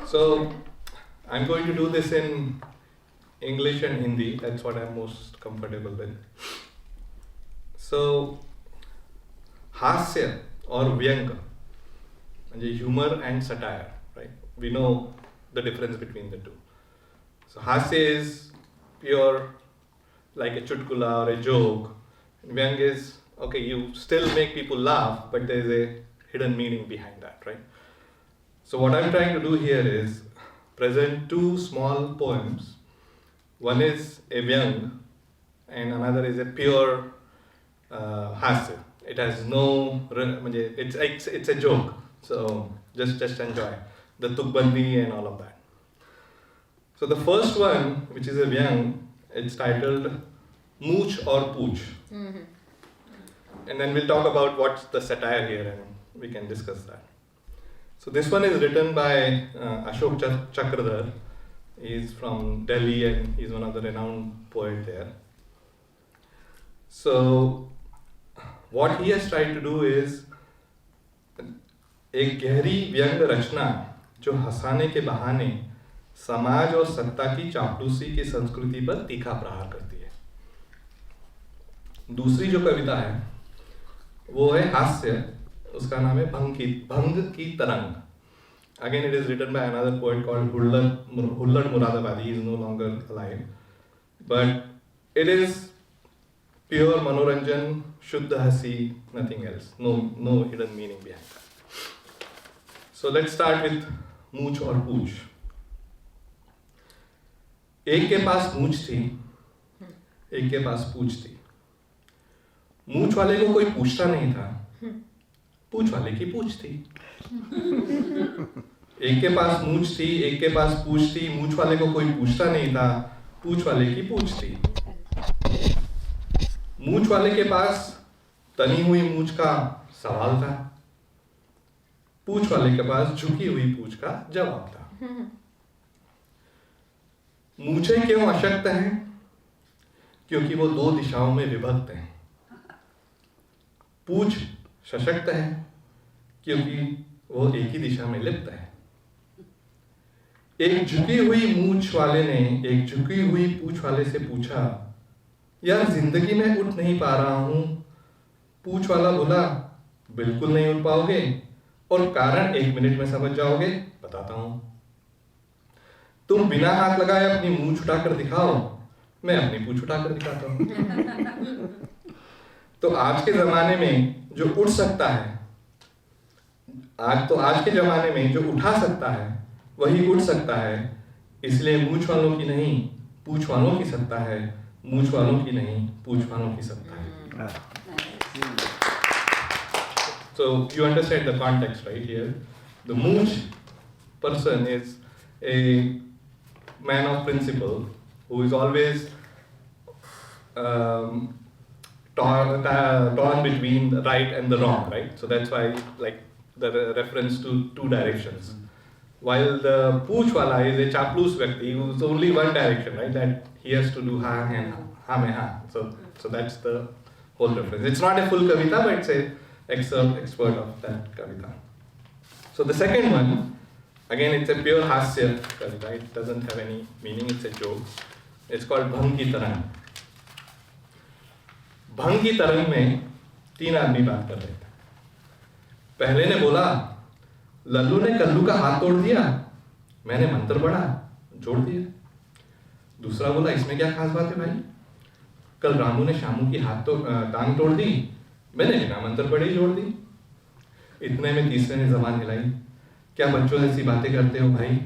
So I'm going to do this in English and Hindi. That's what I'm most comfortable with. So हास्य और व्यंग, humor and satire, right? We know the difference between the two. So हास्य is pure, like a chutkula or a joke. Vyang is, okay, you still make people laugh, but there is a hidden meaning behind that, right? So what I'm trying to do here is present two small poems. One is a vyang and another is a pure hasya. It has no, it's a joke. So just enjoy the tukbandi and all of that. So the first one, which is a vyang, it's titled Mooch or Pooch. Mm-hmm. And then we'll talk about what's the satire here and we can discuss that. So this one is written by Ashok Chakradhar. He's from Delhi and he's one of the renowned poets there. So what he has tried to do is एक गहरी व्यंग रचना जो हंसाने के बहाने समाज और सत्ता की चापलूसी की संस्कृति पर तीखा प्रहार करती है. दूसरी जो कविता है वो है हास्य, उसका नाम है भंग की तरंग. Again, it is written by another poet called Hullad Muradabadi. He is no longer alive. But it is pure manoranjan, shuddha hasi, nothing else. No hidden meaning behind that. So let's start with mooch or pooch. एक के पास मूछ थी, एक के पास पूछ थी. मूछ वाले को कोई पूछता नहीं था, पूछ वाले की पूछ थी. एक के पास मूछ थी, एक के पास पूछ थी. मूछ वाले को कोई पूछता नहीं था, पूछ वाले की पूछ थी. मूछ वाले के पास तनी हुई मूछ का सवाल था, पूछ वाले के पास झुकी हुई पूछ का जवाब था. मूछें क्यों अशक्त हैं? क्योंकि वो दो दिशाओं में विभक्त हैं. पूछ सशक्त है क्योंकि वो एक ही दिशा में लिप्त है. एक झुकी हुई मूछ वाले ने एक झुकी हुई पूछ वाले से पूछा, यार जिंदगी में उठ नहीं पा रहा हूं. पूछ वाला बोला, बिल्कुल नहीं उठ पाओगे और कारण 1 मिनट में समझ जाओगे, बताता हूं. तुम बिना हाथ लगाए अपनी मूछ उठाकर दिखाओ, मैं अपनी पूछ उठाकर दिखाता हूं. तो आज के जमाने में जो उठ सकता है, आज के जमाने में जो उठा सकता है वही उठ सकता है. इसलिए मूछ वालों की नहीं पूछ वालों की सत्ता है, मूछ वालों की नहीं पूछ वालों की सत्ता है. So you understand the context right here. The mooch person is a man of principle who is always torn between the right and the wrong, right? So that's why like the reference to two directions. While the pooch wala is a chaplus vyakti who's only one direction, right? That he has to do ha and ha mein ha. So that's the whole reference. It's not a full kavita, but it's a expert of that kavita. So the second one, again, it's a pure hasya kavita. It doesn't have any meaning. It's a joke. It's called Bhang ki Tarang. भंग की तरंग में 3 आदमी बात कर रहे थे. पहले ने बोला, लल्लू ने कल्लू का हाथ तोड़ दिया, मैंने मंत्र पढ़ा जोड़ दिया. दूसरा बोला, इसमें क्या खास बात है भाई, कल रामू ने शामू की टांग तोड़ दी, मैंने बिना मंत्र पढ़े जोड़ दी. इतने में तीसरे ने जबान हिलाई, क्या बच्चों ऐसी बातें करते हो भाई,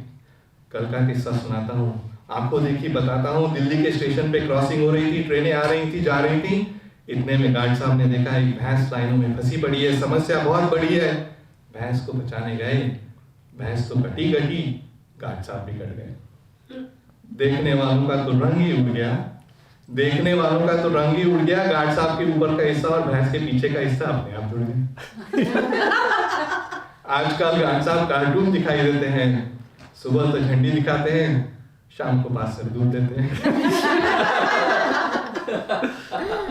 कल का किस्सा सुनाता हूँ, आपको देखी बताता हूँ. दिल्ली के स्टेशन पे क्रॉसिंग हो रही थी, ट्रेनें आ रही थी जा रही थी. इतने में गार्ड साहब ने देखा एक भैंस लाइनों में फंसी पड़ी है, समस्या बहुत बड़ी है. भैंस को बचाने गए, भैंस तो कटी, गार्ड साहब भी कट गए. देखने वालों का तो रंग ही उड़ गया, गार्ड साहब के ऊपर का हिस्सा और भैंस के पीछे का हिस्सा अपने आप जुड़ गया. आजकल गार्ड साहब कार्टून दिखाई देते हैं, सुबह तो झंडी दिखाते हैं, शाम को 5 सर दूध देते हैं.